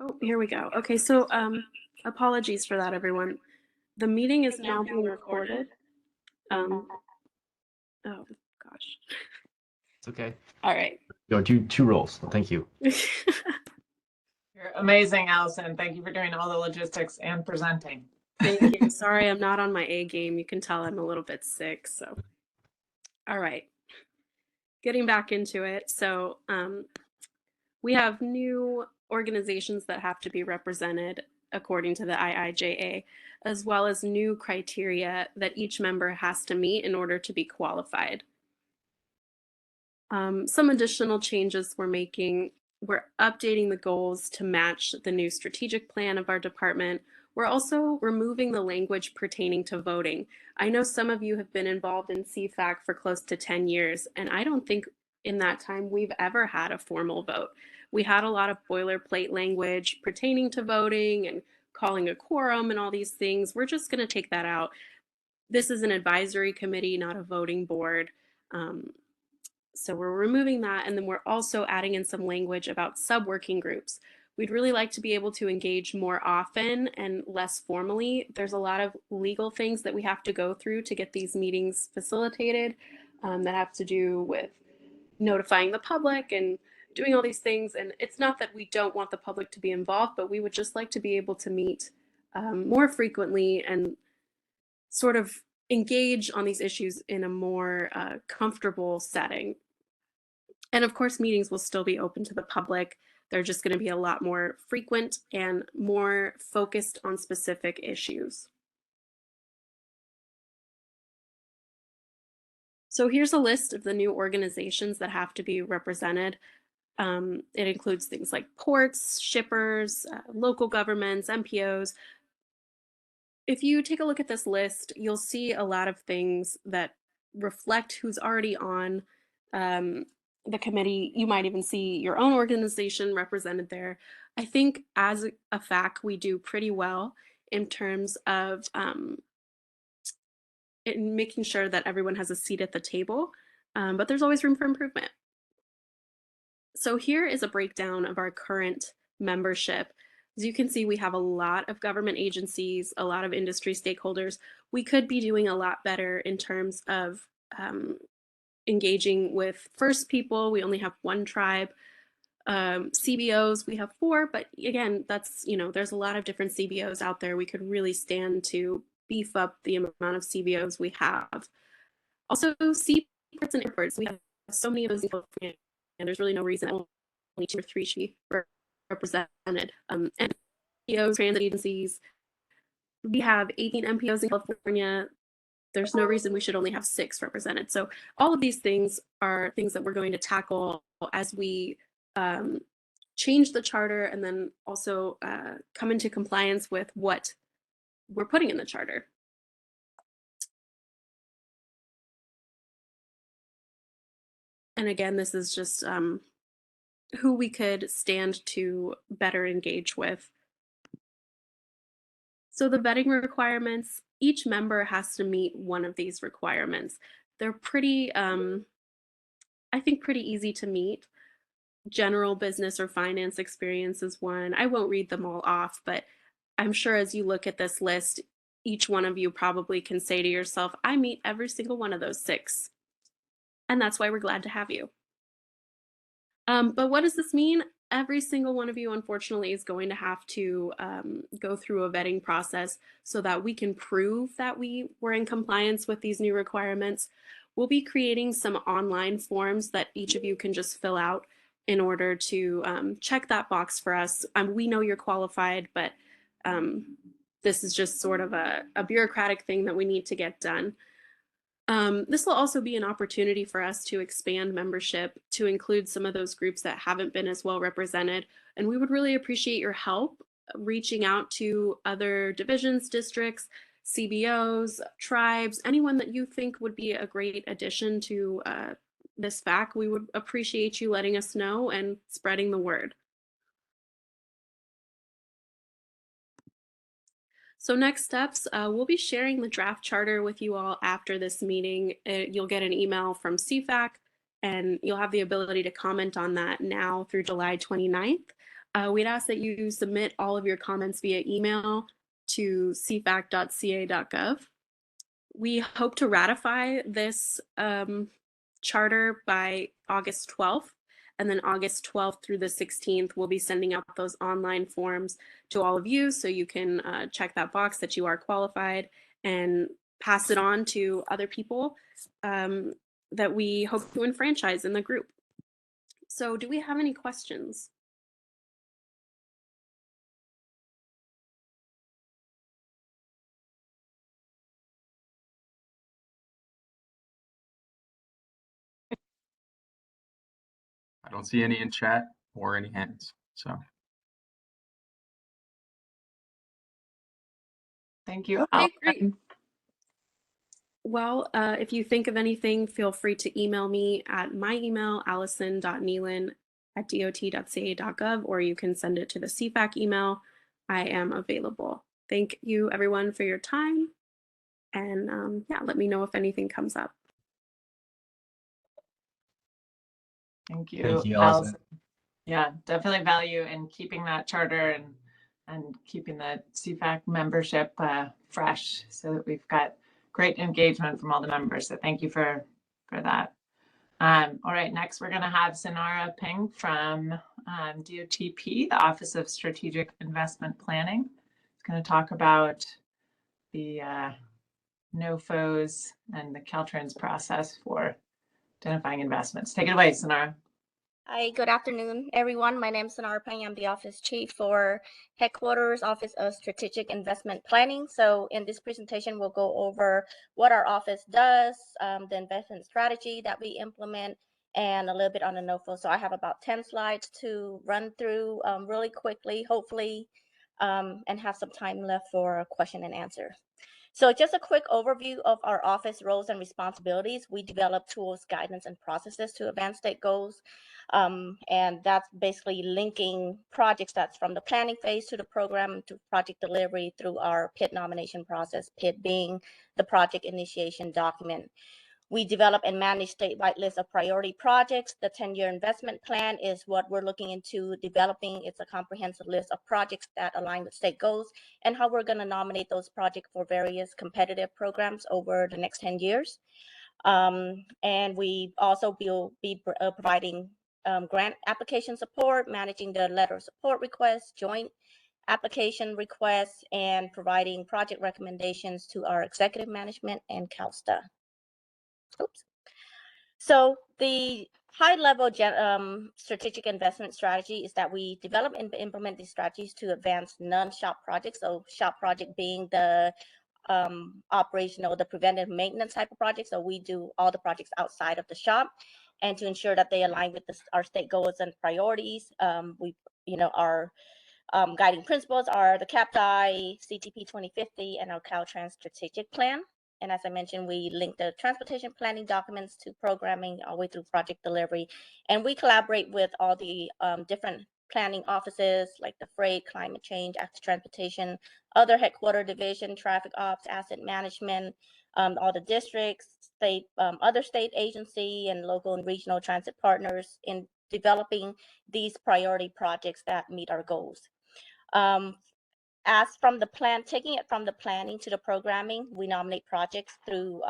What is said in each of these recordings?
Oh, here we go. Okay, so apologies for that, everyone. The meeting is now being recorded. Um, oh gosh. It's okay. All right. Go two rolls. Thank you. You're amazing, Allison. Thank you for doing all the logistics and presenting. Thank you. Sorry, I'm not on my A game. You can tell I'm a little bit sick. So, all right. Getting back into it. So, we have new organizations that have to be represented according to the IIJA, as well as new criteria that each member has to meet in order to be qualified. Some additional changes we're making. We're updating the goals to match the new strategic plan of our department. We're also removing the language pertaining to voting. I know some of you have been involved in CFAC for close to 10 years, and I don't think in that time we've ever had a formal vote. We had a lot of boilerplate language pertaining to voting and calling a quorum and all these things. We're just going to take that out. This is an advisory committee, not a voting board. So we're removing that, and then we're also adding in some language about sub-working groups. We'd really like to be able to engage more often and less formally. There's a lot of legal things that we have to go through to get these meetings facilitated that have to do with notifying the public and doing all these things. And it's not that we don't want the public to be involved, but we would just like to be able to meet more frequently and sort of engage on these issues in a more comfortable setting. And of course, meetings will still be open to the public. They're just going to be a lot more frequent and more focused on specific issues. So here's a list of the new organizations that have to be represented. It includes things like ports, shippers, local governments, MPOs. If you take a look at this list, you'll see a lot of things that reflect who's already on the committee. You might even see your own organization represented there. I think as a FAC, we do pretty well in terms of in making sure that everyone has a seat at the table, but there's always room for improvement. So here is a breakdown of our current membership. As you can see, we have a lot of government agencies, a lot of industry stakeholders. We could be doing a lot better in terms of engaging with First People. We only have one tribe. CBOs, we have 4, but again, that's, there's a lot of different CBOs out there. We could really stand to beef up the amount of CBOs we have. Also, seaports and airports, we have so many of those in California, and there's really no reason only 2 or 3 should be represented. And MPOs, transit agencies, we have 18 MPOs in California. There's no reason we should only have 6 represented. So all of these things are things that we're going to tackle as we change the charter and then also come into compliance with what we're putting in the charter. And again, this is just who we could stand to better engage with. So the vetting requirements, each member has to meet one of these requirements. They're pretty, I think, pretty easy to meet. General business or finance experience is one. I won't read them all off, but I'm sure as you look at this list, each one of you probably can say to yourself, I meet every single one of those 6. And that's why we're glad to have you. But what does this mean? Every single one of you, unfortunately, is going to have to go through a vetting process so that we can prove that we were in compliance with these new requirements. We'll be creating some online forms that each of you can just fill out in order to check that box for us. We know you're qualified, but this is just sort of a bureaucratic thing that we need to get done. This will also be an opportunity for us to expand membership to include some of those groups that haven't been as well represented. And we would really appreciate your help reaching out to other divisions, districts, CBOs, tribes, anyone that you think would be a great addition to this FAC. We would appreciate you letting us know and spreading the word. So next steps, we'll be sharing the draft charter with you all after this meeting. You'll get an email from CFAC and you'll have the ability to comment on that now through July 29th. We'd ask that you submit all of your comments via email to cfac.ca.gov. We hope to ratify this charter by August 12th. And then August 12th through the 16th, we'll be sending out those online forms to all of you so you can check that box that you are qualified and pass it on to other people that we hope to enfranchise in the group. So do we have any questions? I don't see any in chat or any hands, so. Thank you. Okay, great. Allison. Well, if you think of anything, feel free to email me at my email, allison.nealon@dot.ca.gov, or you can send it to the CFAC email. I am available. Thank you, everyone, for your time. And yeah, let me know if anything comes up. Thank you, Thank you, Allison. Allison. Yeah, definitely value in keeping that charter and keeping the CFAC membership fresh so that we've got great engagement from all the members. So thank you for that. All right, next we're going to have Sinara Ping from DOTP, the Office of Strategic Investment Planning. It's going to talk about the NOFOs and the Caltrans process for identifying investments. Take it away, Sinara. Hi, good afternoon, everyone. My name is Sinara Pang. I'm the office chief for Headquarters Office of Strategic Investment Planning. So in this presentation, we'll go over what our office does, the investment strategy that we implement, and a little bit on the NOFO. So I have about 10 slides to run through really quickly, hopefully, and have some time left for a question and answer. So just a quick overview of our office roles and responsibilities. We develop tools, guidance, and processes to advance state goals. And that's basically linking projects that's from the planning phase to the program to project delivery through our PIT nomination process, PIT being the project initiation document. We develop and manage statewide lists of priority projects. The 10-year investment plan is what we're looking into developing. It's a comprehensive list of projects that align with state goals and how we're going to nominate those projects for various competitive programs over the next 10 years. And we also will be providing grant application support, managing the letter of support requests, joint application requests, and providing project recommendations to our executive management and CalSTA. Oops. So the high-level strategic investment strategy is that we develop and implement these strategies to advance non-shop projects. So shop project being the operational, the preventive maintenance type of projects. So we do all the projects outside of the shop, and to ensure that they align with our state goals and priorities. Our guiding principles are the CAPTI, CTP 2050, and our Caltrans strategic plan. And as I mentioned, we link the transportation planning documents to programming all the way through project delivery. And we collaborate with all the different planning offices like the freight, climate change, active transportation, other headquarter division, traffic ops, asset management, all the districts, state, other state agency and local and regional transit partners in developing these priority projects that meet our goals. As from the plan, taking it from the planning to the programming, we nominate projects through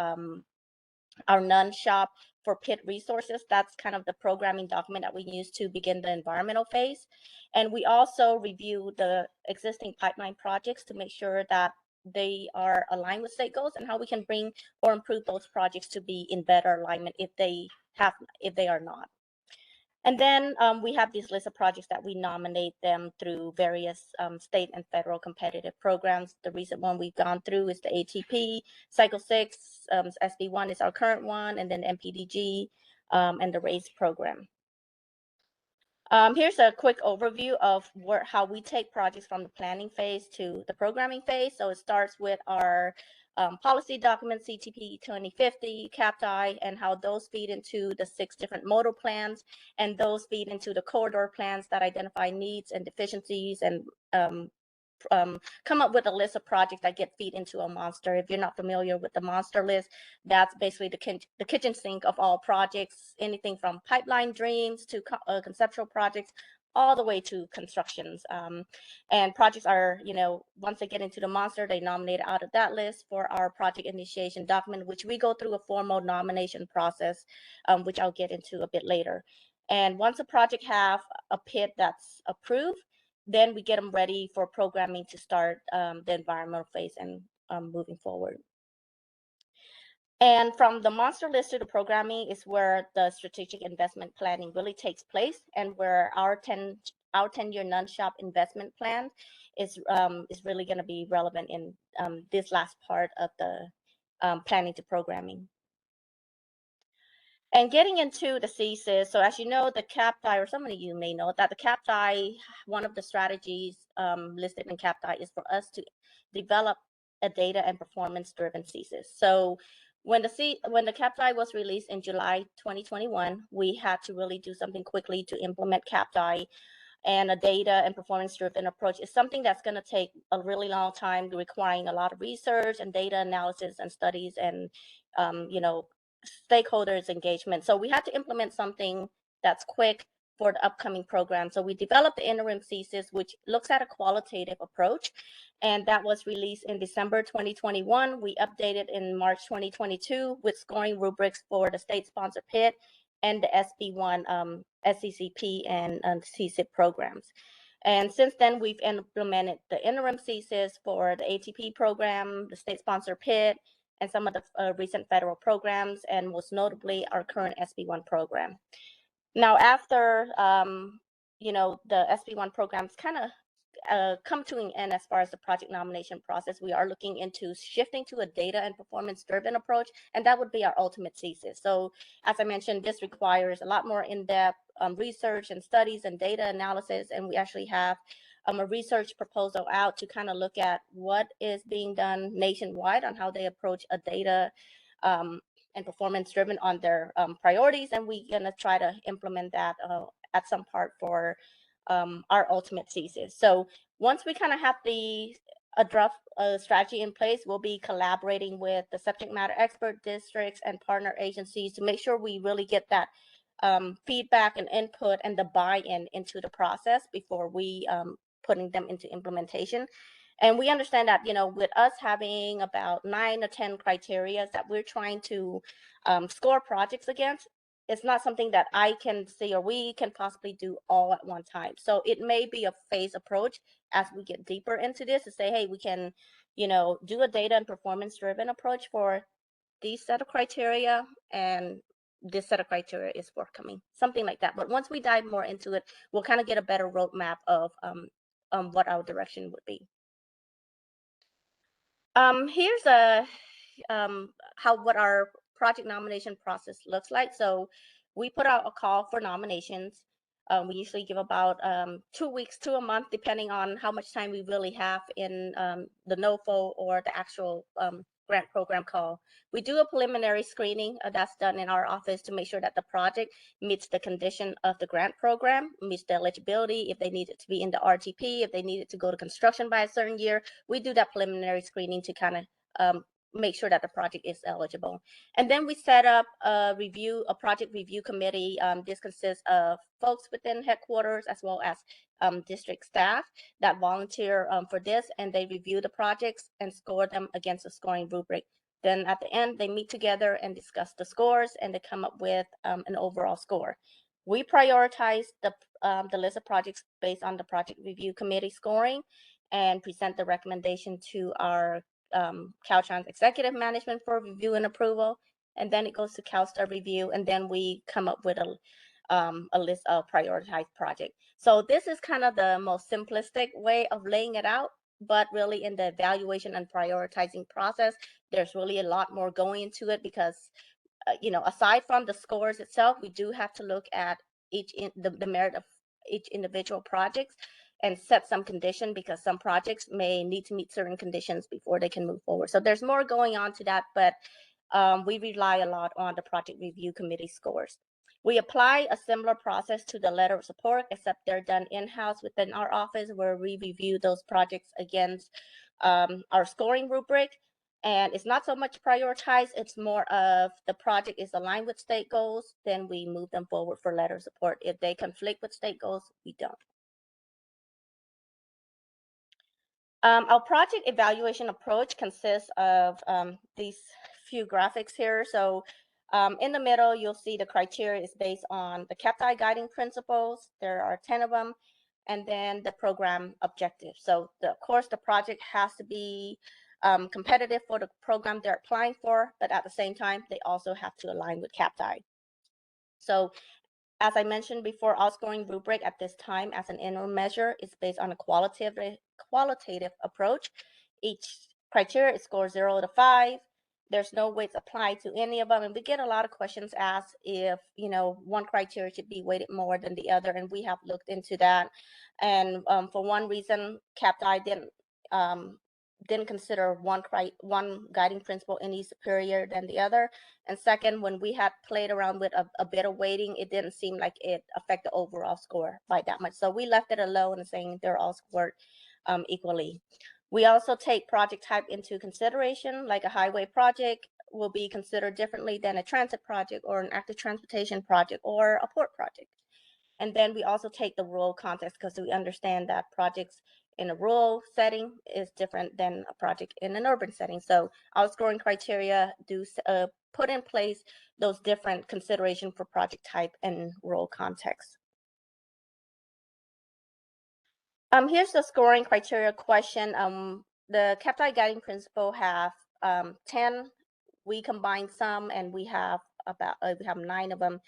our non-shop for PIT resources. That's kind of the programming document that we use to begin the environmental phase. And we also review the existing pipeline projects to make sure that they are aligned with state goals and how we can bring or improve those projects to be in better alignment if they are not. And then we have these list of projects that we nominate them through various state and federal competitive programs. The recent one we've gone through is the ATP, Cycle 6, SB1 is our current one, and then MPDG and the RAISE program. Here's a quick overview of how we take projects from the planning phase to the programming phase. So it starts with our policy document, CTP 2050, CAPTI, and how those feed into the 6 different modal plans, and those feed into the corridor plans that identify needs and deficiencies and come up with a list of projects that get feed into a monster. If you're not familiar with the monster list, that's basically the kitchen sink of all projects, anything from pipeline dreams to conceptual projects, all the way to constructions. And projects are, you know, once they get into the monster, they nominate out of that list for our project initiation document, which we go through a formal nomination process, which I'll get into a bit later. And once a project have a PID that's approved, then we get them ready for programming to start the environmental phase and moving forward. And from the monster list to the programming is where the strategic investment planning really takes place, and where our 10-year non-shop investment plan is really going to be relevant in this last part of the planning to programming. And getting into the thesis, so as you know, the CAPTI, or some of you may know that the CAPTI, one of the strategies listed in CAPTI is for us to develop a data and performance-driven thesis. So when the CAPTI was released in July 2021, we had to really do something quickly to implement CAPTI, and a data and performance-driven approach is something that's going to take a really long time, requiring a lot of research and data analysis and studies and you know, stakeholders engagement. So we had to implement something that's quick for the upcoming program. So we developed the interim thesis, which looks at a qualitative approach, and that was released in December 2021. We updated in March 2022 with scoring rubrics for the state-sponsored PID and the SB1 SCCP and CSIP programs. And since then, we've implemented the interim thesis for the ATP program, the state-sponsored PID, and some of the recent federal programs, and most notably our current SB1 program. Now, after you know, the SB1 programs kind of come to an end as far as the project nomination process, we are looking into shifting to a data and performance-driven approach, and that would be our ultimate thesis. So, as I mentioned, this requires a lot more in-depth research and studies and data analysis, and we actually have a research proposal out to kind of look at what is being done nationwide on how they approach a data and performance driven on their priorities, and we're going to try to implement that at some part for our ultimate thesis. So once we kind of have the draft strategy in place, we'll be collaborating with the subject matter expert districts and partner agencies to make sure we really get that feedback and input and the buy-in into the process before we putting them into implementation. And we understand that, you know, with us having about 9 or 10 criteria that we're trying to score projects against, it's not something that I can see or we can possibly do all at one time. So it may be a phase approach as we get deeper into this to say, hey, we can, you know, do a data and performance driven approach for these set of criteria, and this set of criteria is forthcoming, something like that. But once we dive more into it, we'll kind of get a better roadmap of what our direction would be. Here's a what our project nomination process looks like. So we put out a call for nominations. We usually give about 2 weeks to a month, depending on how much time we really have in the NOFO or the actual grant program call. We do a preliminary screening that's done in our office to make sure that the project meets the condition of the grant program, meets the eligibility, if they need it to be in the RTP, if they need it to go to construction by a certain year. We do that preliminary screening to kind of make sure that the project is eligible. And then we set up a project review committee. This consists of folks within headquarters as well as district staff that volunteer for this, and they review the projects and score them against a scoring rubric. Then at the end, they meet together and discuss the scores, and they come up with an overall score. We prioritize the list of projects based on the project review committee scoring and present the recommendation to our Caltrans executive management for review and approval, and then it goes to CalSTAR review, and then we come up with a list of prioritized projects. So this is kind of the most simplistic way of laying it out, but really in the evaluation and prioritizing process, there's really a lot more going into it because, you know, aside from the scores itself, we do have to look at the merit of each individual projects and set some condition, because some projects may need to meet certain conditions before they can move forward. So there's more going on to that, but we rely a lot on the project review committee scores. We apply a similar process to the letter of support, except they're done in-house within our office, where we review those projects against our scoring rubric. And it's not so much prioritized, it's more of the project is aligned with state goals, then we move them forward for letter of support. If they conflict with state goals, we don't. Our project evaluation approach consists of these few graphics here. So in the middle, you'll see the criteria is based on the CAPTI guiding principles. There are 10 of them. And then the program objectives. So of course, the project has to be competitive for the program they're applying for, but at the same time, they also have to align with CAPTI. So as I mentioned before, our scoring rubric at this time as an interim measure is based on a qualitative approach. Each criteria is scored 0 to 5. There's no weights applied to any of them. And we get a lot of questions asked if, one criteria should be weighted more than the other. And we have looked into that. And for one reason, CAPTI didn't consider one guiding principle any superior than the other. And second, when we had played around with a bit of weighting, it didn't seem like it affected the overall score by that much. So we left it alone and saying they're all scored equally. We also take project type into consideration, like a highway project will be considered differently than a transit project or an active transportation project or a port project. And then we also take the rural context because we understand that projects in a rural setting is different than a project in an urban setting. So our scoring criteria do put in place those different considerations for project type and rural context. Here's the scoring criteria question. The CAPTI guiding principle have 10. We combined some, and we have 9 of them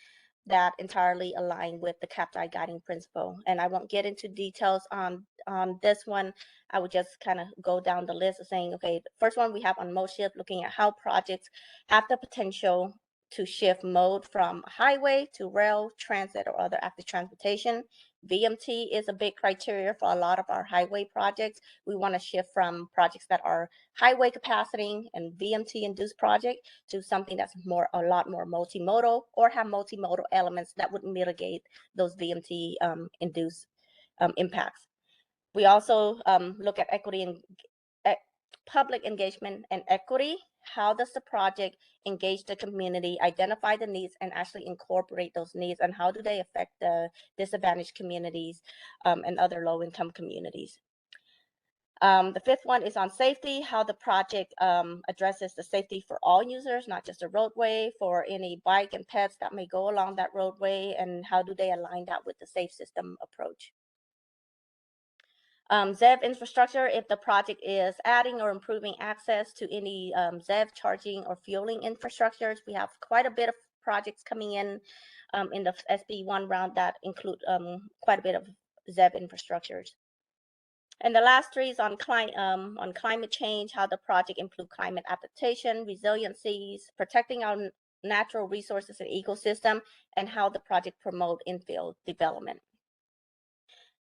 that entirely align with the CAPTI guiding principle. And I won't get into details on this one. I would just kind of go down the list of saying, okay, the first one we have on mode shift, looking at how projects have the potential to shift mode from highway to rail, transit, or other active transportation. VMT is a big criteria for a lot of our highway projects. We want to shift from projects that are highway capacity and VMT induced project to something that's a lot more multimodal or have multimodal elements that would mitigate those VMT induced impacts. We also look at equity and public engagement and equity. How does the project engage the community, identify the needs, and actually incorporate those needs, and how do they affect the disadvantaged communities and other low-income communities? The fifth one is on safety, how the project addresses the safety for all users, not just the roadway, for any bike and pets that may go along that roadway, and how do they align that with the safe system approach? ZEV infrastructure, if the project is adding or improving access to any ZEV charging or fueling infrastructures. We have quite a bit of projects coming in the SB1 round that include quite a bit of ZEV infrastructures. And the last 3 is on climate change, how the project improve climate adaptation, resiliencies, protecting our natural resources and ecosystem, and how the project promote infill development.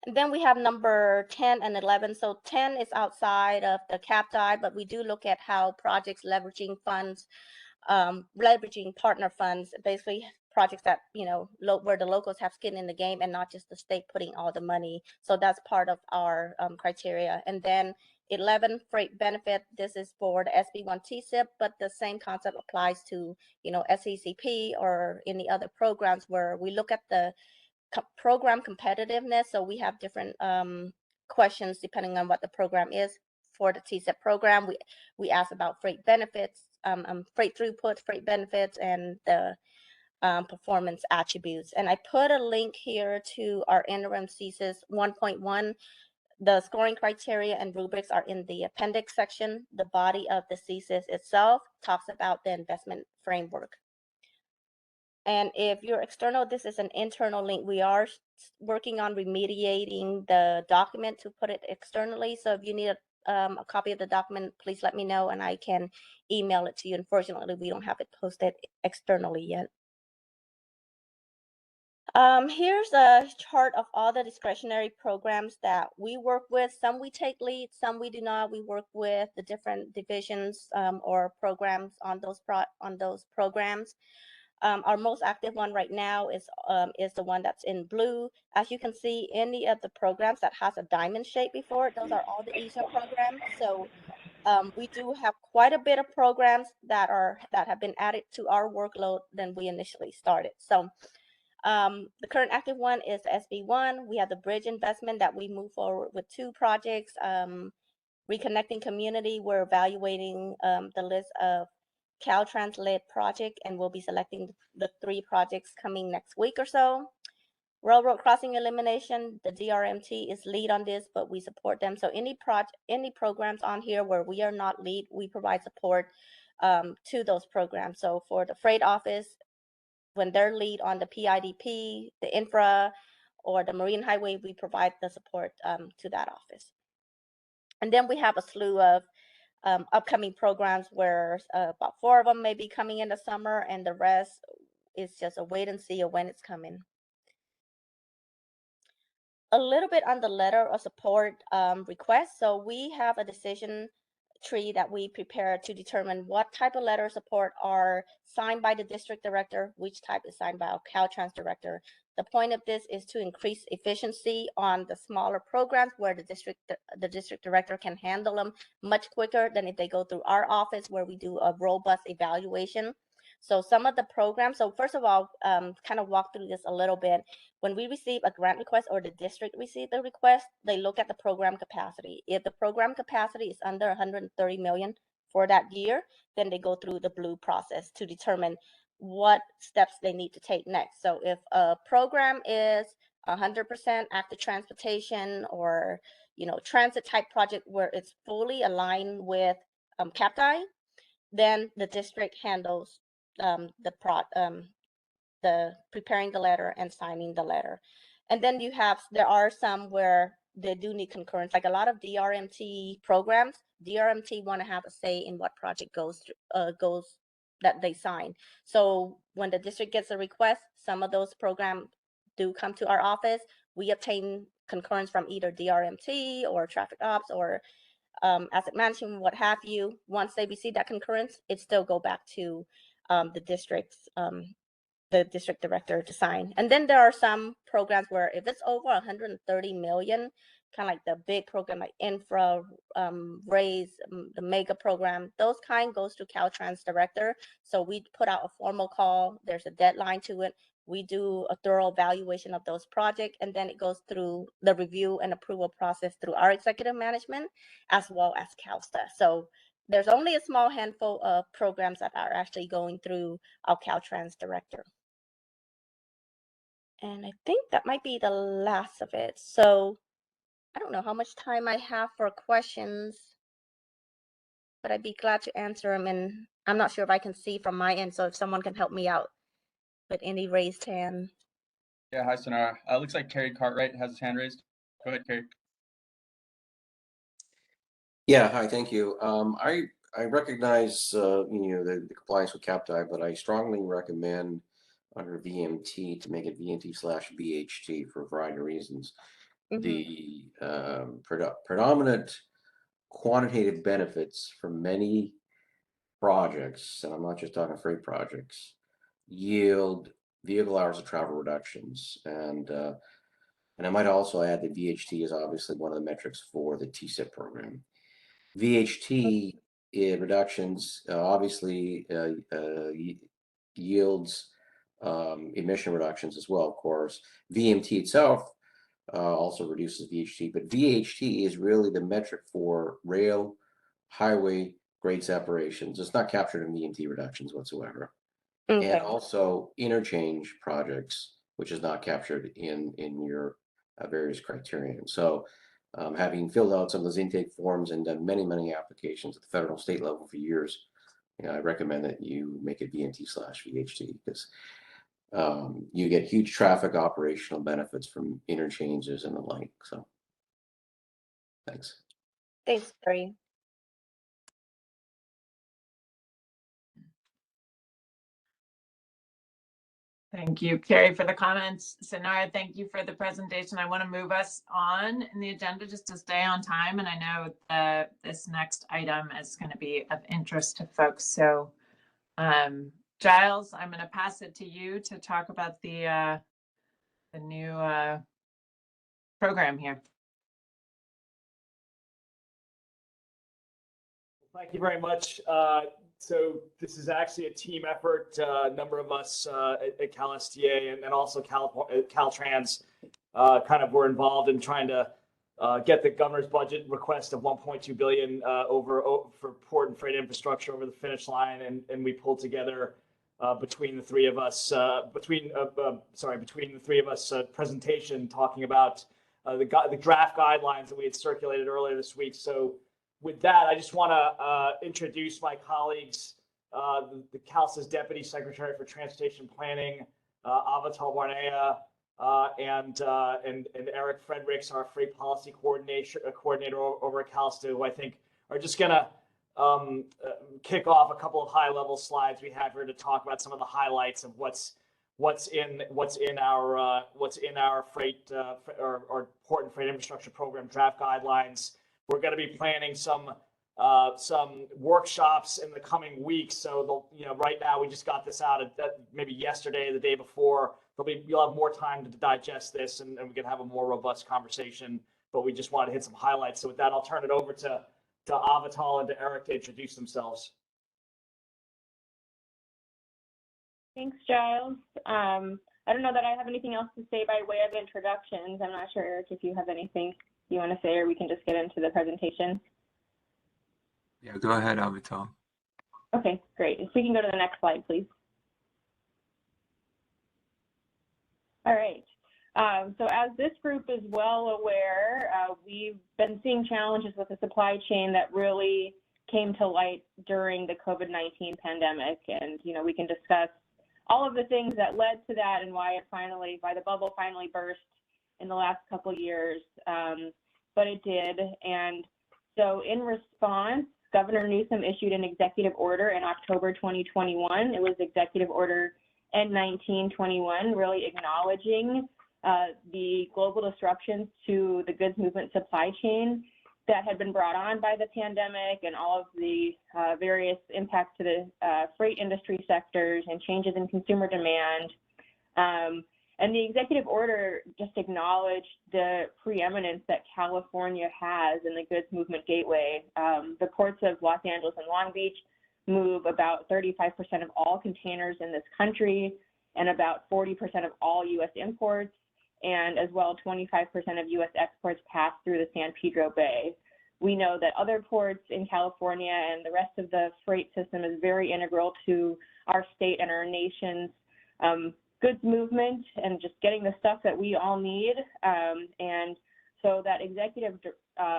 And then we have number 10 and 11. So 10 is outside of the CAPTI, but we do look at how projects leveraging funds, leveraging partner funds, basically projects that, where the locals have skin in the game and not just the state putting all the money. So that's part of our criteria. And then 11, freight benefit. This is for the SB1 TSIP, but the same concept applies to, SECP or any other programs where we look at the program competitiveness. So we have different questions depending on what the program is. For the TSIP program, we ask about freight benefits, freight throughput, freight benefits, and the performance attributes. And I put a link here to our interim thesis 1.1. The scoring criteria and rubrics are in the appendix section. The body of the thesis itself talks about the investment framework. And if you're external, this is an internal link. We are working on remediating the document to put it externally. So if you need a copy of the document, please let me know and I can email it to you. Unfortunately, we don't have it posted externally yet. Here's a chart of all the discretionary programs that we work with. Some we take lead, some we do not. We work with the different divisions or programs on those programs. Our most active one right now is the one that's in blue. As you can see, any of the programs that has a diamond shape before it, those are all the ESA programs. So We do have quite a bit of programs that have been added to our workload than we initially started. So the current active one is SB1. We have the bridge investment that we move forward with 2 projects. Reconnecting community, we're evaluating the list of Caltrans-led project, and we'll be selecting the 3 projects coming next week or so. Railroad crossing elimination, the DRMT is lead on this, but we support them. So any programs on here where we are not lead, we provide support to those programs. So for the freight office, when they're lead on the PIDP, the infra, or the marine highway, we provide the support to that office. And then we have a slew of upcoming programs where about 4 of them may be coming in the summer, and the rest is just a wait and see of when it's coming. A little bit on the letter of support request. So we have a decision tree that we prepare to determine what type of letter of support are signed by the district director, which type is signed by our Caltrans director. The point of this is to increase efficiency on the smaller programs where the district director can handle them much quicker than if they go through our office where we do a robust evaluation. So some of the programs, so first of all, kind of walk through this a little bit. When we receive a grant request or the district receive the request, they look at the program capacity. If the program capacity is under 130 million for that year, then they go through the blue process to determine what steps they need to take next. So if a program is 100% active transportation or transit type project where it's fully aligned with CAPTI, then the district handles the preparing the letter and signing the letter. And then there are some where they do need concurrence, like a lot of DRMT programs. DRMT want to have a say in what project goes that they sign. So when the district gets a request, some of those programs do come to our office. We obtain concurrence from either DRMT or traffic ops or asset management, what have you. Once they receive that concurrence, it still go back to the district director to sign. And then there are some programs where if it's over 130 million, kind of like the big program like infra, raise, the mega program, those kind goes to Caltrans director. So we put out a formal call. There's a deadline to it. We do a thorough evaluation of those projects, and then it goes through the review and approval process through our executive management as well as CalSTA. So there's only a small handful of programs that are actually going through our Caltrans director. And I think that might be the last of it. So I don't know how much time I have for questions, but I'd be glad to answer them. And I'm not sure if I can see from my end. So if someone can help me out with any raised hand. Yeah, hi, Sonara. Looks like Kerry Cartwright has his hand raised. Go ahead, Kerry. Yeah, hi, thank you. I recognize the compliance with CAPTI, but I strongly recommend under VMT to make it VMT/BHT for a variety of reasons. The predominant quantitative benefits from many projects, and I'm not just talking freight projects, yield vehicle hours of travel reductions, and I might also add that VHT is obviously one of the metrics for the TSIP program. VHT reductions obviously yields emission reductions as well, of course. VMT itself also reduces VHT, but VHT is really the metric for rail, highway, grade separations. It's not captured in VMT reductions whatsoever. Okay. And also interchange projects, which is not captured in your various criterion. So having filled out some of those intake forms and done many applications at the federal state level for years, I recommend that you make it VMT/VHT because you get huge traffic operational benefits from interchanges and the like. So thanks. Thanks, Kerry. Thank you, Kerry, for the comments. Sonara, thank you for the presentation. I want to move us on in the agenda just to stay on time. And I know that this next item is going to be of interest to folks. So Giles, I'm going to pass it to you to talk about the new program here. Thank you very much. So this is actually a team effort. A number of us at CalSTA and also Caltrans kind of were involved in trying to get the governor's budget request of 1.2 billion for port and freight infrastructure over the finish line, and we pulled together between the three of us presentation talking about the draft guidelines that we had circulated earlier this week. So with that, I just want to introduce my colleagues, the CalSTA's Deputy Secretary for Transportation Planning, Avital Barnea, and Eric Fredericks, our Freight Policy Coordinator over at CalSTA, who I think are just going to kick off a couple of high-level slides we have here to talk about some of the highlights of what's in our freight or port and freight infrastructure program draft guidelines. We're going to be planning some workshops in the coming weeks. So right now we just got this out maybe yesterday, or the day before. You'll have more time to digest this, and we can have a more robust conversation. But we just wanted to hit some highlights. So with that, I'll turn it over to Avital and to Eric to introduce themselves. Thanks, Giles. I don't know that I have anything else to say by way of introductions. I'm not sure, Eric, if you have anything you want to say, or we can just get into the presentation. Yeah, go ahead, Avital. Okay, great. If we can go to the next slide, please. All right. So as this group is well aware, we've been seeing challenges with the supply chain that really came to light during the COVID-19 pandemic. And, we can discuss all of the things that led to that and why the bubble finally burst in the last couple of years, but it did. And so in response, Governor Newsom issued an executive order in October 2021. It was Executive Order N1921, really acknowledging the global disruptions to the goods movement supply chain that had been brought on by the pandemic and all of the various impacts to the freight industry sectors and changes in consumer demand. And the executive order just acknowledged the preeminence that California has in the goods movement gateway. The ports of Los Angeles and Long Beach move about 35% of all containers in this country and about 40% of all U.S. imports, and as well 25% of U.S. exports pass through the San Pedro Bay. We know that other ports in California and the rest of the freight system is very integral to our state and our nation's goods movement and just getting the stuff that we all need. And so that executive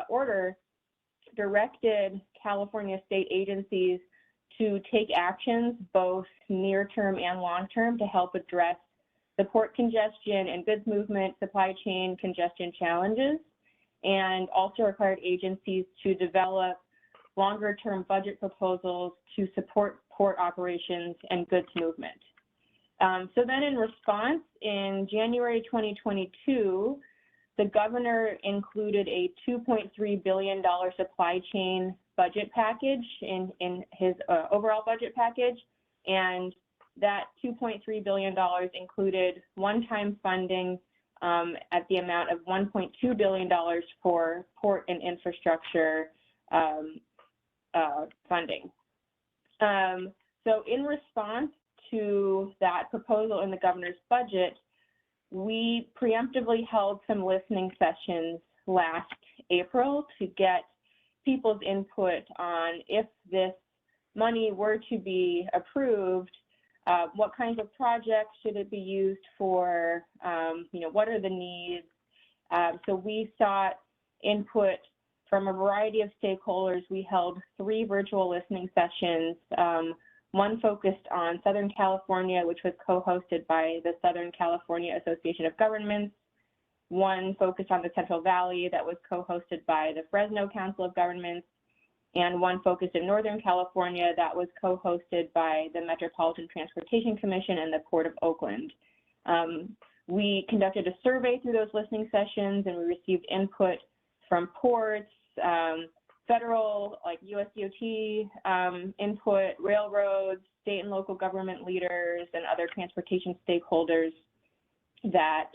order directed California state agencies to take actions, both near-term and long-term, to help address the port congestion and goods movement supply chain congestion challenges, and also required agencies to develop longer-term budget proposals to support port operations and goods movement. So then in response, in January 2022, the governor included a $2.3 billion supply chain budget package in his overall budget package, and that $2.3 billion included one-time funding at the amount of $1.2 billion for port and infrastructure funding. So in response to that proposal in the governor's budget, we preemptively held some listening sessions last April to get people's input on, if this money were to be approved, what kinds of projects should it be used for, what are the needs? So we sought input from a variety of stakeholders. We held 3 virtual listening sessions, one focused on Southern California, which was co-hosted by the Southern California Association of Governments, one focused on the Central Valley that was co-hosted by the Fresno Council of Governments, and one focused in Northern California that was co-hosted by the Metropolitan Transportation Commission and the Port of Oakland. We conducted a survey through those listening sessions, and we received input from ports, federal, like USDOT input, railroads, state and local government leaders, and other transportation stakeholders that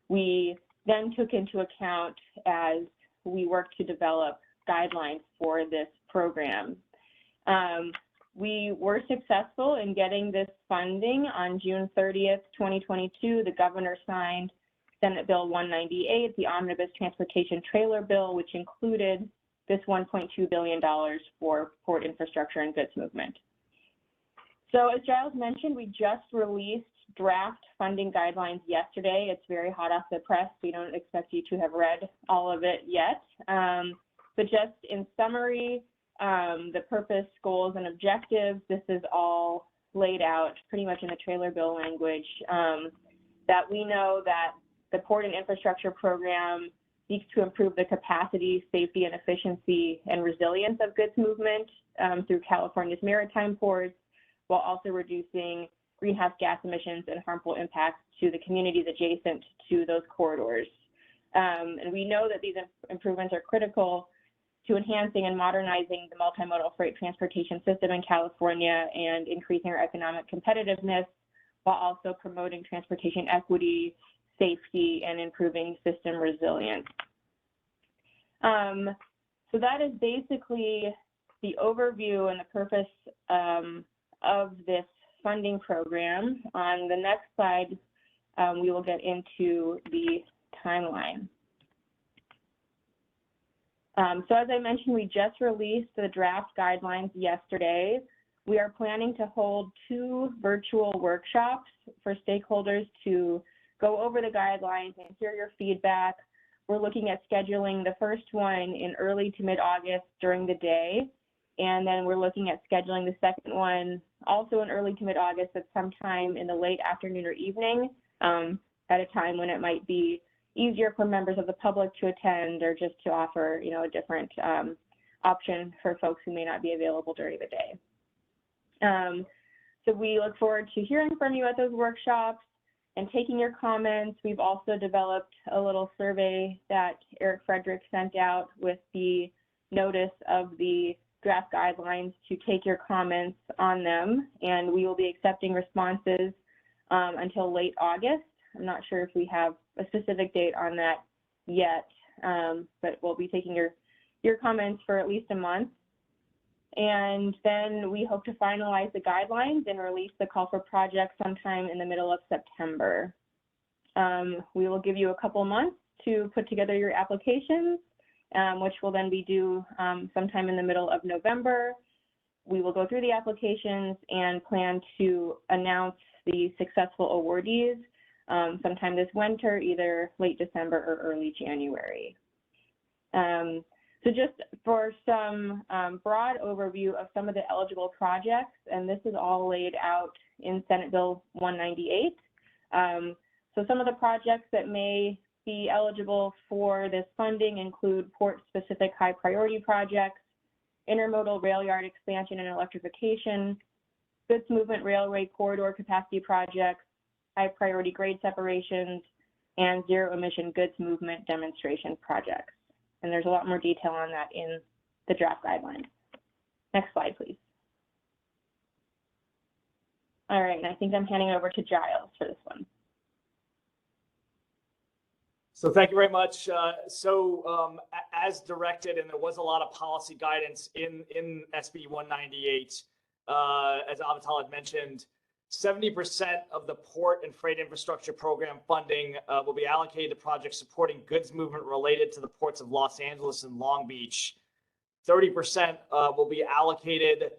we then took into account as we worked to develop guidelines for this program. We were successful in getting this funding on June 30th, 2022. The governor signed Senate Bill 198, the Omnibus Transportation Trailer Bill, which included this $1.2 billion for port infrastructure and goods movement. So as Giles mentioned, we just released draft funding guidelines yesterday. It's very hot off the press. We don't expect you to have read all of it yet. But just in summary, the purpose, goals, and objectives, this is all laid out pretty much in the trailer bill language, that we know that the Port and Infrastructure Program seeks to improve the capacity, safety, and efficiency and resilience of goods movement through California's maritime ports, while also reducing greenhouse gas emissions and harmful impacts to the communities adjacent to those corridors. And we know that these improvements are critical to enhancing and modernizing the multimodal freight transportation system in California and increasing our economic competitiveness, while also promoting transportation equity, safety, and improving system resilience. So that is basically the overview and the purpose of this funding program. On the next slide, we will get into the timeline. So as I mentioned, we just released the draft guidelines yesterday. We are planning to hold 2 virtual workshops for stakeholders to go over the guidelines and hear your feedback. We're looking at scheduling the first one in early to mid-August during the day. And then we're looking at scheduling the second one also in early to mid-August at sometime in the late afternoon or evening, at a time when it might be easier for members of the public to attend, or just to offer, you know, a different option for folks who may not be available during the day. So we look forward to hearing from you at those workshops and taking your comments. We've also developed a little survey that Eric Frederick sent out with the notice of the draft guidelines to take your comments on them, and we will be accepting responses until late August. I'm not sure if we have a specific date on that yet, but we'll be taking your comments for at least a month. And then we hope to finalize the guidelines and release the call for projects sometime in the middle of September. We will give you a couple months to put together your applications, which will then be due sometime in the middle of November. We will go through the applications and plan to announce the successful awardees sometime this winter, either late December or early January. So just for some broad overview of some of the eligible projects, and this is all laid out in Senate Bill 198. So some of the projects that may be eligible for this funding include port-specific high-priority projects, intermodal rail yard expansion and electrification, goods movement railway corridor capacity projects, high-priority grade separations, and zero-emission goods movement demonstration projects. And there's a lot more detail on that in the draft guidelines. Next slide, please. All right, and I think I'm handing over to Giles for this one. So thank you very much. As directed, and there was a lot of policy guidance in SB 198, as Avital had mentioned, 70% of the Port and Freight Infrastructure Program funding will be allocated to projects supporting goods movement related to the ports of Los Angeles and Long Beach. 30% will be allocated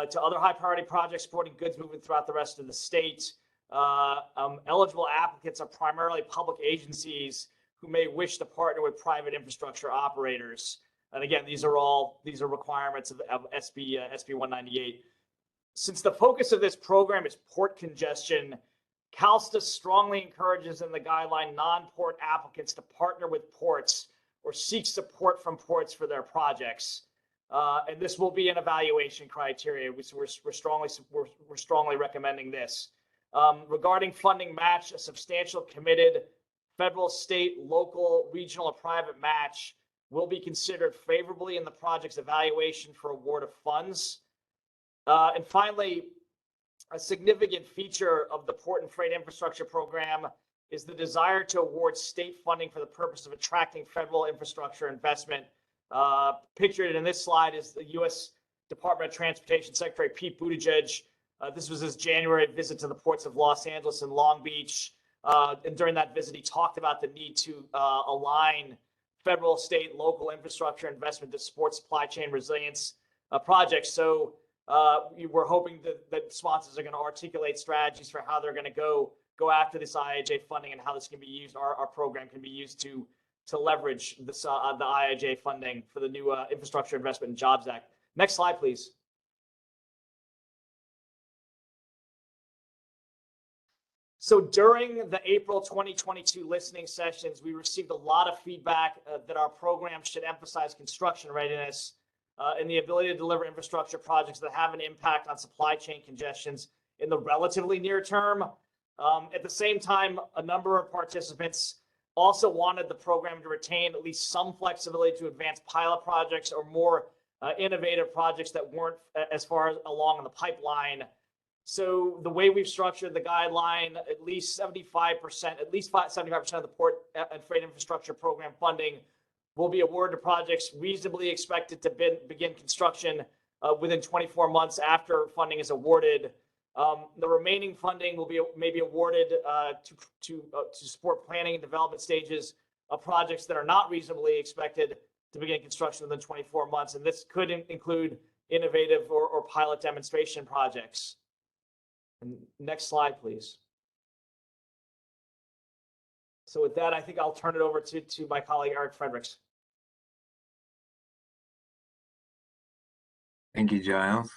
to other high priority projects supporting goods movement throughout the rest of the state. Eligible applicants are primarily public agencies who may wish to partner with private infrastructure operators. And again, these are requirements of SB 198. Since the focus of this program is port congestion, CalSTA strongly encourages in the guideline non-port applicants to partner with ports or seek support from ports for their projects. And this will be an evaluation criteria. We're strongly recommending this. Regarding funding match, a substantial committed federal, state, local, regional, or private match will be considered favorably in the project's evaluation for award of funds. And finally, a significant feature of the Port and Freight Infrastructure Program is the desire to award state funding for the purpose of attracting federal infrastructure investment Pictured in this slide is the U.S. Department of Transportation Secretary Pete Buttigieg. This was his January visit to the ports of Los Angeles and Long Beach. And during that visit, he talked about the need to align federal, state, local infrastructure investment to support supply chain resilience projects. So we're hoping that sponsors are going to articulate strategies for how they're going to go after this IIJA funding and how this can be used. Our program can be used to leverage this the IIJA funding for the new Infrastructure Investment and Jobs Act. Next slide, please. So during the April 2022 listening sessions, we received a lot of feedback that our program should emphasize construction readiness and the ability to deliver infrastructure projects that have an impact on supply chain congestions in the relatively near term. At the same time, a number of participants also wanted the program to retain at least some flexibility to advance pilot projects or more innovative projects that weren't as far along in the pipeline. So the way we've structured the guideline, at least 75% of the port and freight infrastructure program funding will be awarded to projects reasonably expected to begin construction within 24 months after funding is awarded. The remaining funding will be maybe awarded to support planning and development stages of projects that are not reasonably expected to begin construction within 24 months. And this could include innovative or pilot demonstration projects. And next slide, please. So with that, I think I'll turn it over to my colleague, Eric Fredericks. Thank you, Giles.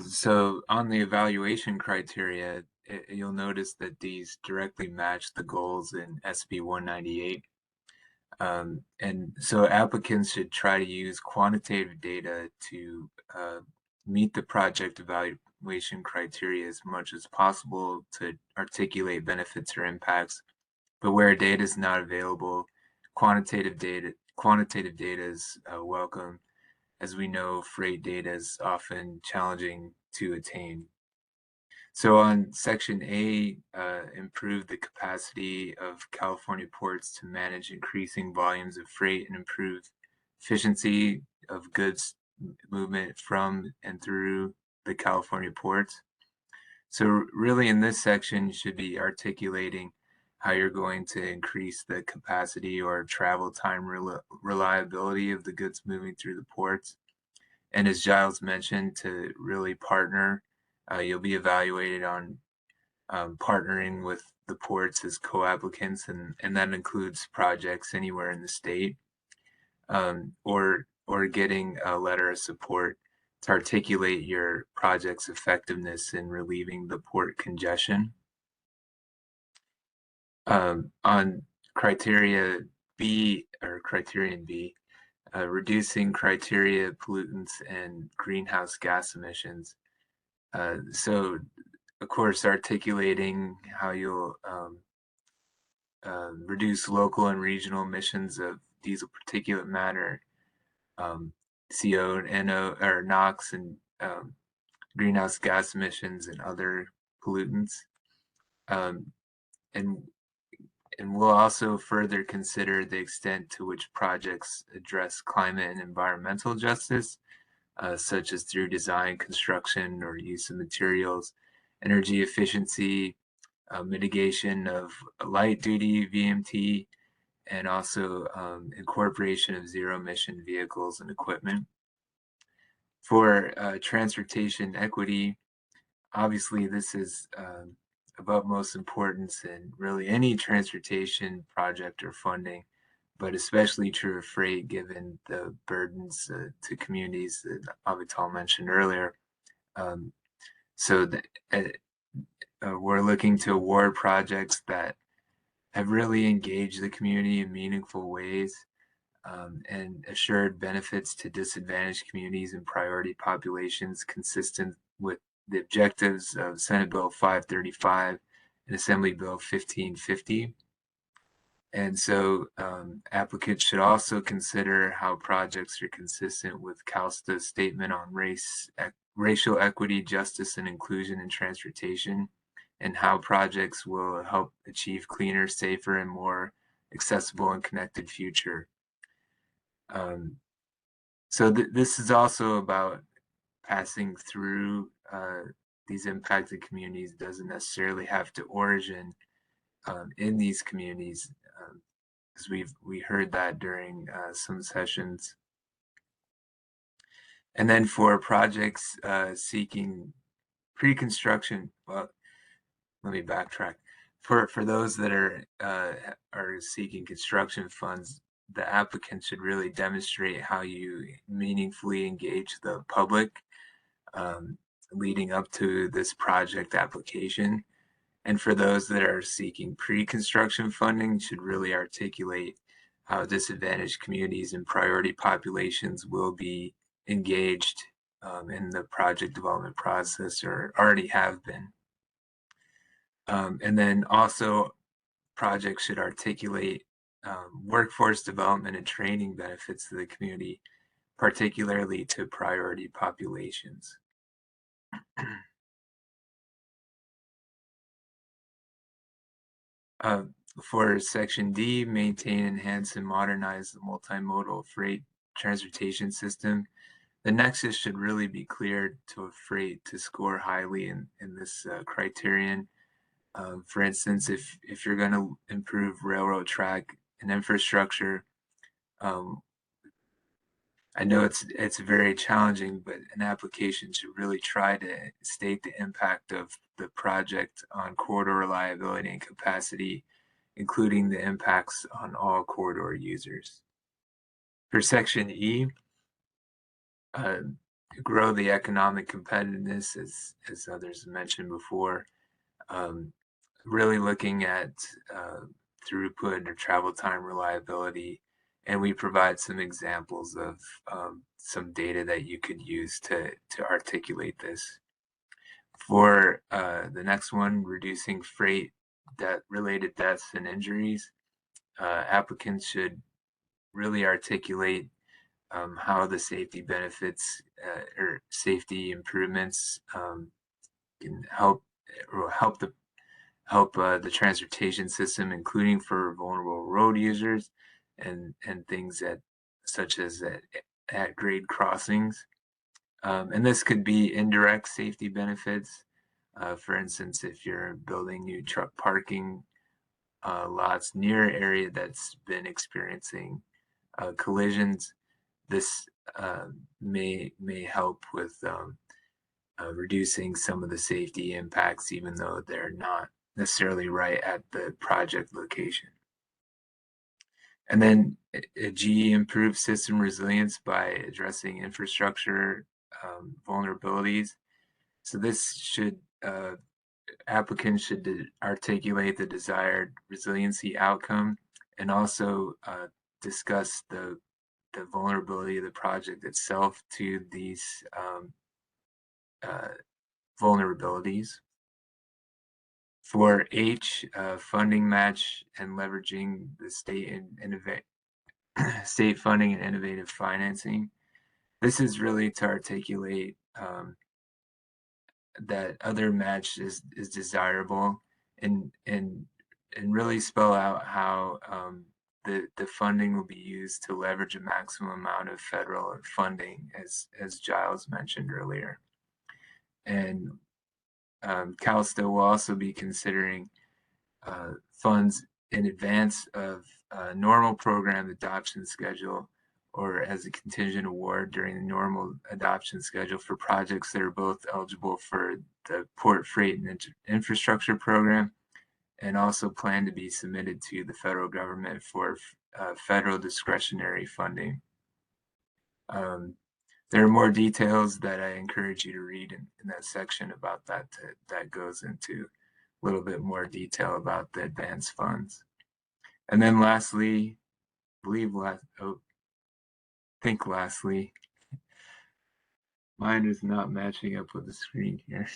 So on the evaluation criteria, you'll notice that these directly match the goals in SB 198. And so applicants should try to use quantitative data to meet the project evaluation criteria as much as possible to articulate benefits or impacts. But where data is not available, quantitative data is welcome. As we know, freight data is often challenging to attain. So on Section A, improve the capacity of California ports to manage increasing volumes of freight and improve efficiency of goods movement from and through the California ports. So really in this section, you should be articulating how you're going to increase the capacity or travel time reliability of the goods moving through the ports. And as Giles mentioned, to really partner, you'll be evaluated on partnering with the ports as co-applicants, and that includes projects anywhere in the state, or getting a letter of support to articulate your project's effectiveness in relieving the port congestion. On criterion B, reducing criteria pollutants and greenhouse gas emissions. So, of course, articulating how you'll reduce local and regional emissions of diesel particulate matter, CO and NO or NOx, and greenhouse gas emissions and other pollutants. And we'll also further consider the extent to which projects address climate and environmental justice, such as through design, construction, or use of materials, energy efficiency, mitigation of light-duty VMT, and also incorporation of zero-emission vehicles and equipment. For transportation equity, obviously this is of utmost importance in really any transportation project or funding, but especially true of freight given the burdens to communities that Avital mentioned earlier. So we're looking to award projects that have really engaged the community in meaningful ways and assured benefits to disadvantaged communities and priority populations consistent with the objectives of Senate Bill 535 and Assembly Bill 1550. And so applicants should also consider how projects are consistent with CalSTA's statement on racial equity, justice, and inclusion in transportation, and how projects will help achieve cleaner, safer, and more accessible and connected future. So this is also about passing through these impacted communities. Doesn't necessarily have to origin in these communities, because we heard that during some sessions. And then for projects seeking pre-construction, well, let me backtrack. For those that are seeking construction funds, the applicant should really demonstrate how you meaningfully engage the public leading up to this project application. And for those that are seeking pre-construction funding, should really articulate how disadvantaged communities and priority populations will be engaged in the project development process, or already have been. And then also projects should articulate workforce development and training benefits to the community, particularly to priority populations. For Section D, maintain, enhance, and modernize the multimodal freight transportation system. The nexus should really be cleared to a freight to score highly in this criterion. For instance, if you're going to improve railroad track and infrastructure, I know it's very challenging, but an application should really try to state the impact of the project on corridor reliability and capacity, including the impacts on all corridor users. For Section E, grow the economic competitiveness, as others mentioned before, really looking at throughput or travel time reliability. And we provide some examples of some data that you could use to articulate this. For the next one, reducing freight related deaths and injuries, applicants should really articulate how the safety benefits or safety improvements can help the transportation system, including for vulnerable road users and things such as at grade crossings. And this could be indirect safety benefits. For instance, if you're building new truck parking lots near an area that's been experiencing collisions, this may help with reducing some of the safety impacts, even though they're not necessarily right at the project location. And then G, improve system resilience by addressing infrastructure vulnerabilities. So this should, applicants should articulate the desired resiliency outcome, and also discuss the vulnerability of the project itself to these vulnerabilities. For H, funding match and leveraging the state funding and innovative financing. This is really to articulate that other match is desirable, and really spell out how the funding will be used to leverage a maximum amount of federal funding, as Giles mentioned earlier. And CalSTA will also be considering funds in advance of normal program adoption schedule, or as a contingent award during the normal adoption schedule for projects that are both eligible for the Port Freight and Infrastructure Program, and also plan to be submitted to the federal government for federal discretionary funding. There are more details that I encourage you to read in that section about that goes into a little bit more detail about the advanced funds. And then lastly, lastly, mine is not matching up with the screen here.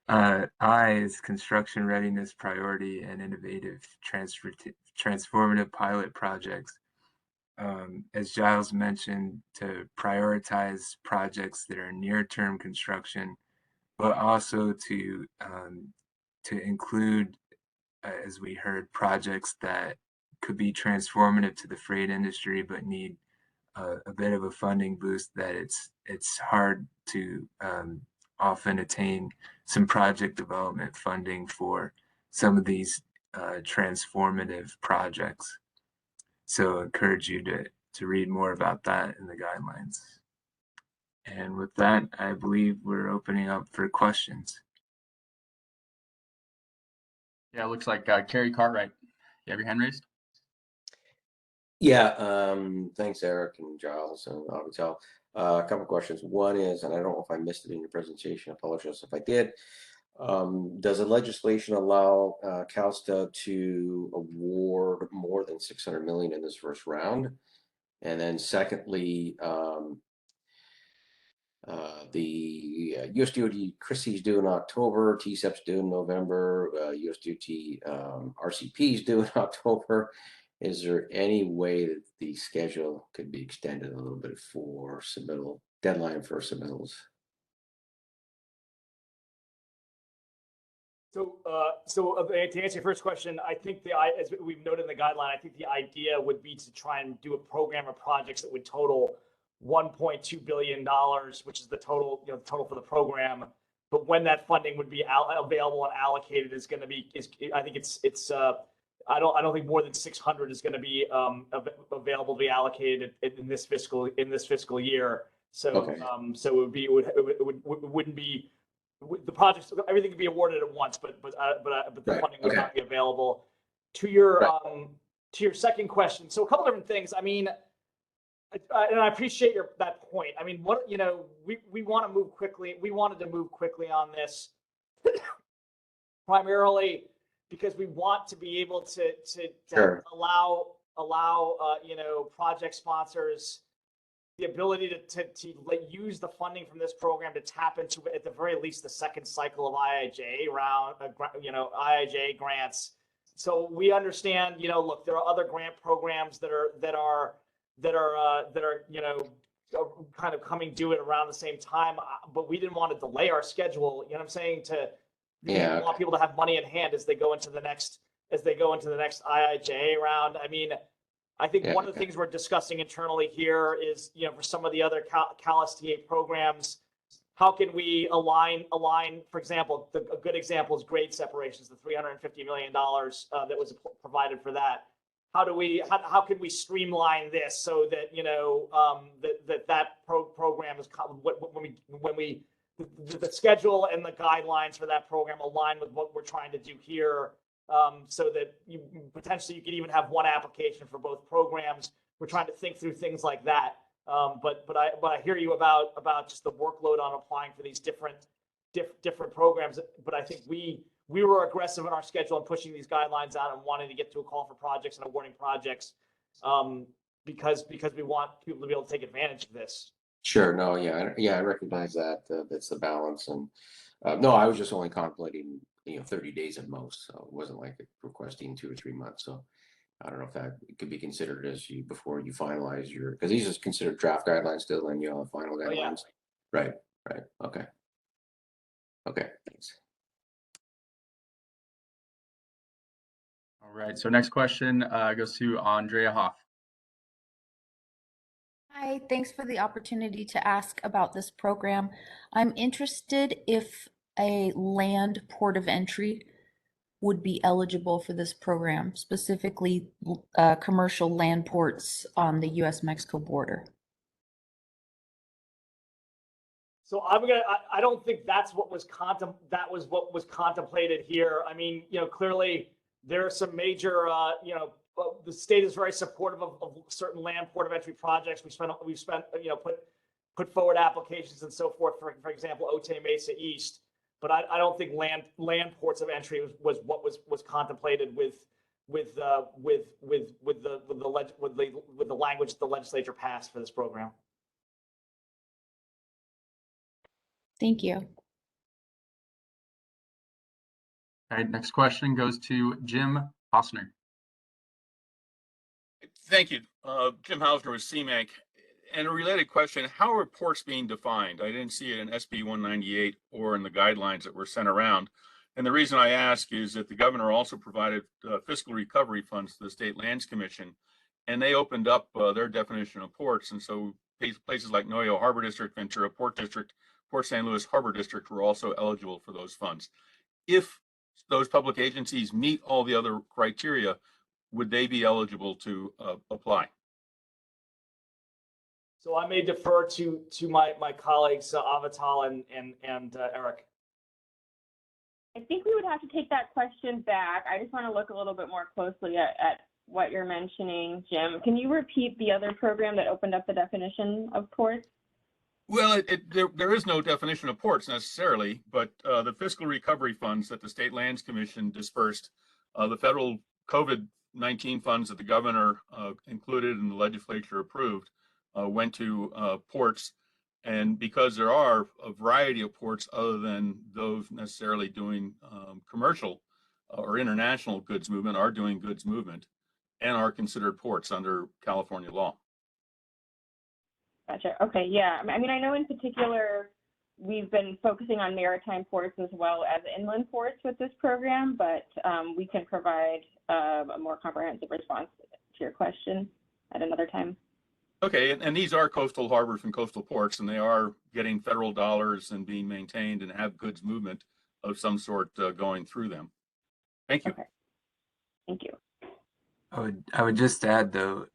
I is construction readiness priority and innovative transformative pilot projects. As Giles mentioned, to prioritize projects that are near-term construction, but also to include, as we heard, projects that could be transformative to the freight industry, but need a bit of a funding boost, that it's hard to often attain some project development funding for some of these transformative projects. So I encourage you to read more about that in the guidelines. And with that, I believe we're opening up for questions. Yeah, it looks like Carrie Cartwright. You have your hand raised? Yeah, thanks, Eric and Giles and Avital. A couple of questions. One is, and I don't know if I missed it in your presentation, I apologize if I did. Does the legislation allow CalSTA to award more than 600 million in this first round? And then secondly, the USDOT CRISI is due in October, TCEP's due in November, USDOT RCP is due in October. Is there any way that the schedule could be extended a little bit for submittal, deadline for submittals? So to answer your first question, I think as we've noted in the guideline, I think the idea would be to try and do a program of projects that would total $1.2 billion, which is the total, total for the program. But when that funding would be available and allocated is going to be, I think I don't think more than 600 is going to be available to be allocated in this fiscal year. So Okay. So it wouldn't be the projects, everything could be awarded at once, but the Right. funding would Okay. not be available. To your Right. To your second question, so a couple different things. I mean, and I appreciate that point. I mean, we want to move quickly. We wanted to move quickly on this, primarily because we want to be able to Sure. allow project sponsors the ability to use the funding from this program to tap into, at the very least, the second cycle of IIJA IIJA grants. So we understand, look, there are other grant programs that are kind of coming due at around the same time, but we didn't want to delay our schedule. You know what I'm saying? We want people to have money in hand as they go into the next IIJA round. I mean, I think one of the things we're discussing internally here is, for some of the other CalSTA programs, how can we align? For example, a good example is grade separations, the $350 million that was provided for that. How can we streamline this so that that program is when the schedule and the guidelines for that program align with what we're trying to do here, so that you could even have one application for both programs. We're trying to think through things like that. But I hear you about just the workload on applying for these different programs. But I think we were aggressive in our schedule and pushing these guidelines out and wanting to get to a call for projects and awarding projects, because we want people to be able to take advantage of this. Sure. No. Yeah. I recognize that. That's the balance. And no, I was just only contemplating 30 days at most. So it wasn't like requesting 2 or 3 months. So I don't know if that could be considered before you finalize because these are considered draft guidelines still, and final guidelines. Oh, yeah. Right. Okay. Thanks. All right. So next question goes to Andrea Hoff. Hi, thanks for the opportunity to ask about this program. I'm interested if a land port of entry would be eligible for this program, specifically commercial land ports on the U.S.-Mexico border. So I don't think that's what was contemplated here. I mean, clearly there are some major, the state is very supportive of certain land port of entry projects. We've spent put forward applications and so forth. For example, Otay Mesa East. But I don't think land ports of entry was what was contemplated with the language the legislature passed for this program. Thank you. All right, next question goes to Jim Hausner. Thank you. Jim Hausner with CMAQ. And a related question, how are reports being defined? I didn't see it in SB 198 or in the guidelines that were sent around. And the reason I ask is that the governor also provided fiscal recovery funds to the State Lands Commission, and they opened up their definition of ports. And so places like Noyo Harbor District, Ventura Port District, Port St. Louis Harbor District were also eligible for those funds. If those public agencies meet all the other criteria, would they be eligible to apply? So I may defer to my colleagues, Avital and Eric. I think we would have to take that question back. I just want to look a little bit more closely at what you're mentioning, Jim. Can you repeat the other program that opened up the definition of ports? Well, there is no definition of ports necessarily, but the fiscal recovery funds that the State Lands Commission dispersed, the federal COVID-19 funds that the governor included and the legislature approved, went to ports. And because there are a variety of ports other than those necessarily doing commercial or international goods movement, are doing goods movement and are considered ports under California law. Gotcha. Okay. Yeah. I mean, I know in particular, we've been focusing on maritime ports as well as inland ports with this program, but we can provide a more comprehensive response to your question at another time. Okay, and these are coastal harbors and coastal ports, and they are getting federal dollars and being maintained and have goods movement of some sort going through them. Thank you. Okay. Thank you. I would just add though,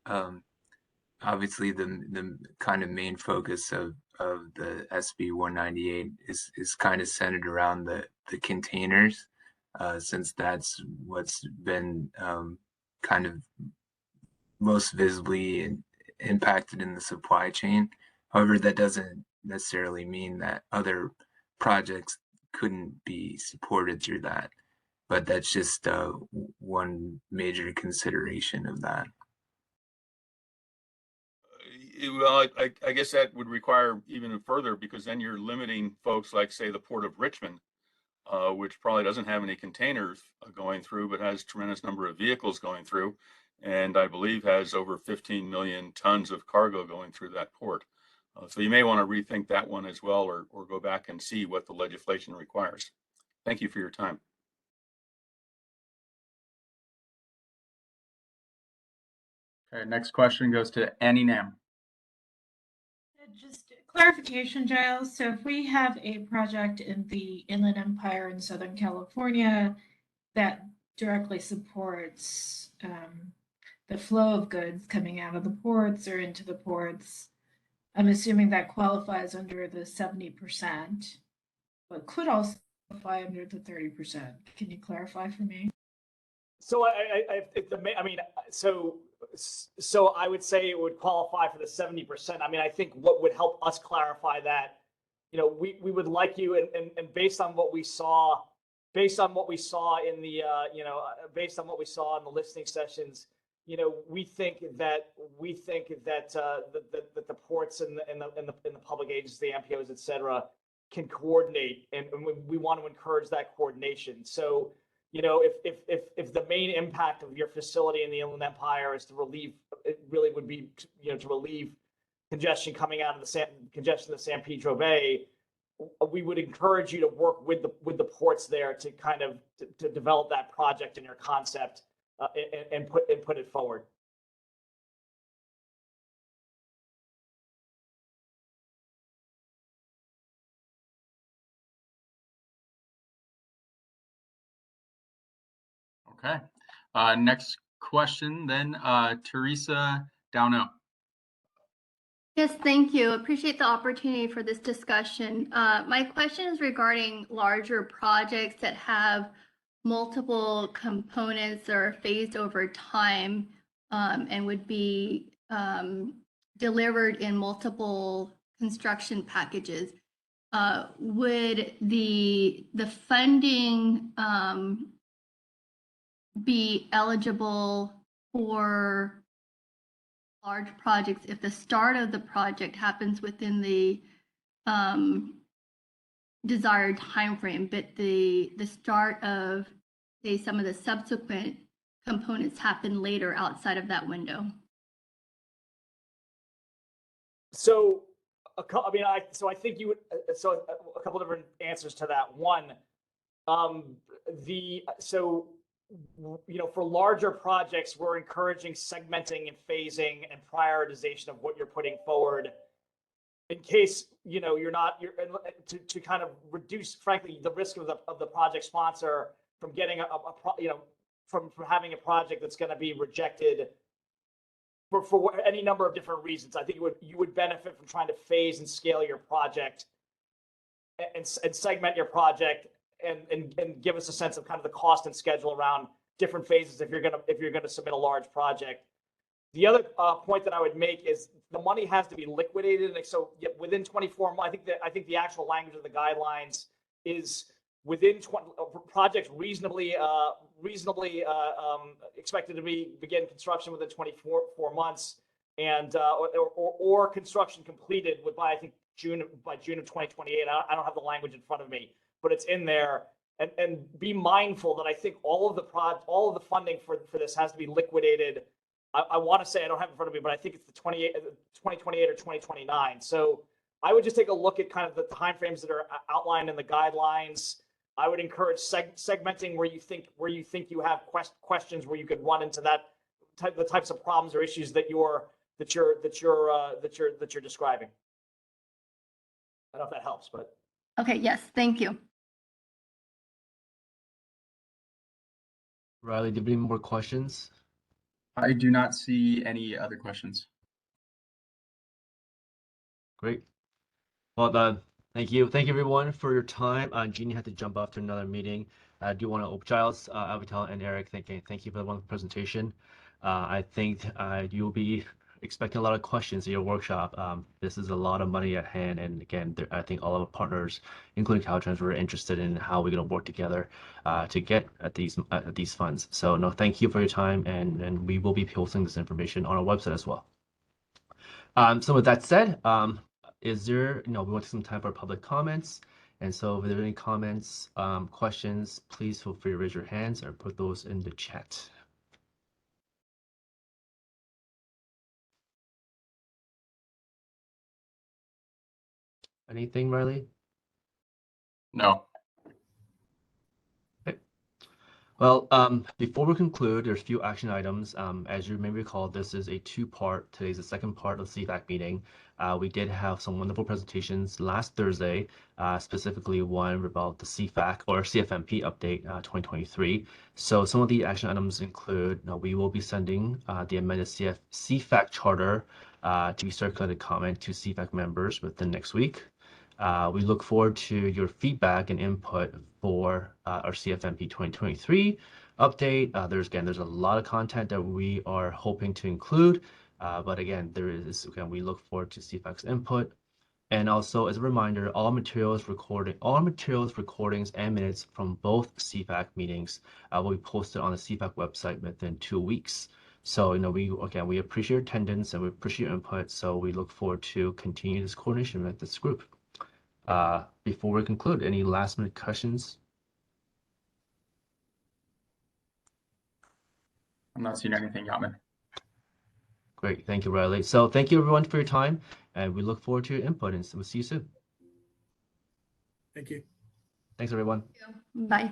obviously the kind of main focus of the SB 198 is kind of centered around the containers, since that's what's been kind of most visibly impacted in the supply chain. However, that doesn't necessarily mean that other projects couldn't be supported through that, but that's just one major consideration of that. Well, I guess that would require even further, because then you're limiting folks like, say, the Port of Richmond, which probably doesn't have any containers going through, but has a tremendous number of vehicles going through, and I believe has over 15 million tons of cargo going through that port. So you may want to rethink that one as well, or go back and see what the legislation requires. Thank you for your time. Okay, next question goes to Annie Nam. Just clarification, Giles. So if we have a project in the Inland Empire in Southern California that directly supports the flow of goods coming out of the ports or into the ports, I'm assuming that qualifies under the 70%, but could also qualify under the 30%. Can you clarify for me? So so I would say it would qualify for the 70%. I mean, I think what would help us clarify that, you know, we would like you, and based on what we saw in the, based on what we saw in the listening sessions, you know, we think that the ports and the public agencies, the MPOs, et cetera, can coordinate, and we want to encourage that coordination. So, you know, if the main impact of your facility in the Inland Empire is to relieve, it really would be, you know, to relieve congestion coming out of the San Pedro Bay, we would encourage you to work with the ports there to kind of to develop that project and your concept and put it forward. Okay. Next question then, Teresa Downell. Yes, thank you. Appreciate the opportunity for this discussion. My question is regarding larger projects that have multiple components that are phased over time and would be delivered in multiple construction packages. Would the funding be eligible for large projects if the start of the project happens within the desired timeframe, but the start of, say, some of the subsequent components happen later outside of that window? So, I think you would. So, a couple different answers to that. One, For larger projects, we're encouraging segmenting and phasing and prioritization of what you're putting forward in case, to kind of reduce, frankly, the risk of the project sponsor from getting from having a project that's going to be rejected for any number of different reasons. I think you would benefit from trying to phase and scale your project and segment your project and give us a sense of kind of the cost and schedule around different phases if you're gonna submit a large project. The other point that I would make is the money has to be liquidated, and so within 24 months. I think the actual language of the guidelines is within projects reasonably expected to begin construction within 24 months, and or construction completed by June of 2028. I don't have the language in front of me, but it's in there. And be mindful that I think all of the funding for this has to be liquidated. I want to say, I don't have it in front of me, but I think it's the 2028 or 2029. So I would just take a look at kind of the timeframes that are outlined in the guidelines. I would encourage segmenting where you think you have questions where you could run into the types of problems or issues that you're describing. I don't know if that helps, but. Okay, yes, thank you. Riley, do you have any more questions? I do not see any other questions. Great. Well done. Thank you. Thank you, everyone, for your time. Jeannie had to jump off to another meeting. I do want to, Giles, Avital, and Eric, thank you for the wonderful presentation. I think you'll be expecting a lot of questions in your workshop. This is a lot of money at hand, and again, I think all of our partners, including Caltrans, were interested in how we're going to work together to get at these funds. So no, thank you for your time, and we will be posting this information on our website as well. So with that said, is there, we want to take some time for public comments. And so if there are any comments, questions, please feel free to raise your hands or put those in the chat. Anything, Riley? No. Okay. Well, before we conclude, there's a few action items. As you may recall, this is a two-part. Today's the second part of the CFAC meeting. We did have some wonderful presentations last Thursday, specifically one about the CFAC or CFMP update 2023. So some of the action items include, we will be sending the amended CFAC charter to be circulated comment to CFAC members within next week. We look forward to your feedback and input for our CFMP 2023 update. There's a lot of content that we are hoping to include, but again, we look forward to CFAC's input. And also, as a reminder, all materials, recordings, and minutes from both CFAC meetings will be posted on the CFAC website within 2 weeks. So, we appreciate your attendance and we appreciate your input. So we look forward to continue this coordination with this group. Before we conclude, any last minute questions? I'm not seeing anything, Yachtman. Great. Thank you, Riley. So thank you, everyone, for your time. And we look forward to your input, and we'll see you soon. Thank you. Thanks, everyone. Bye.